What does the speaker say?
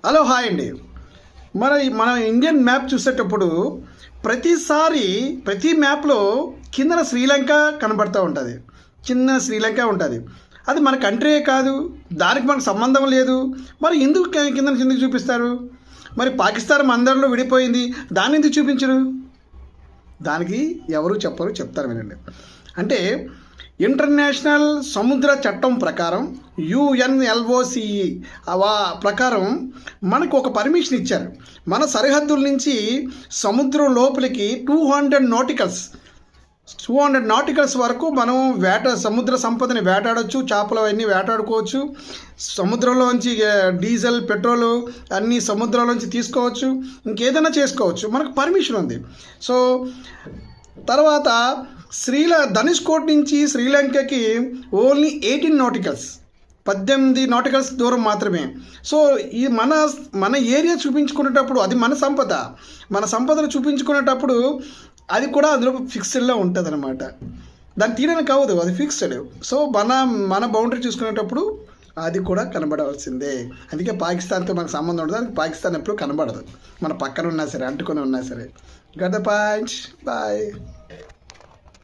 Hello hi అండి. మన Indian map చూసేటప్పుడు ప్రతి మ్యాప్లో కిందన శ్రీలంక కనబడుతూ ఉంటుంది. చిన్న శ్రీలంక ఉంటుంది. అది మన కంట్రీయే కాదు, దానికి మనకు సంబంధం లేదు. మరి ఎందుకు కిందకి చూపిస్తారు? మరి పాకిస్తాన్ అందరిలో విడిపోయింది, దాన్ని ఎందుకు చూపించరు? దానికి ఎవరు చెప్పరు, చెప్తారు వినండి. అంటే ఇంటర్నేషనల్ సముద్ర చట్టం ప్రకారం UNLOCE ప్రకారం మనకు ఒక పర్మిషన్ ఇచ్చారు. మన సరిహద్దుల నుంచి సముద్రం లోపలికి 200 నాటికల్స్ వరకు మనం సముద్ర సంపదని వేటాడవచ్చు, చేపలు అవన్నీ వేటాడుకోవచ్చు, సముద్రంలోంచి డీజిల్ పెట్రోలు అన్నీ సముద్రంలోంచి తీసుకోవచ్చు, ఇంకేదైనా చేసుకోవచ్చు, మనకు పర్మిషన్ ఉంది. సో తర్వాత ధనుష్కోట్ నుంచి శ్రీలంకకి ఓన్లీ 18 నాటికల్స్ దూరం మాత్రమే. సో ఈ మన ఏరియా చూపించుకునేటప్పుడు అది మన సంపదను చూపించుకునేటప్పుడు అది కూడా అందులో ఫిక్స్డ్లో ఉంటుంది అనమాట. దాన్ని తీయడానికి కావదు, అది ఫిక్స్డ్. సో మన బౌండరీ చూసుకునేటప్పుడు అది కూడా కనబడవలసిందే. అందుకే పాకిస్తాన్తో మనకు సంబంధం ఉండదు, అది పాకిస్తాన్ ఎప్పుడు కనబడదు, మన పక్కన ఉన్నా సరే, అంటుకొని ఉన్నా సరే. Got the point. బాయ్.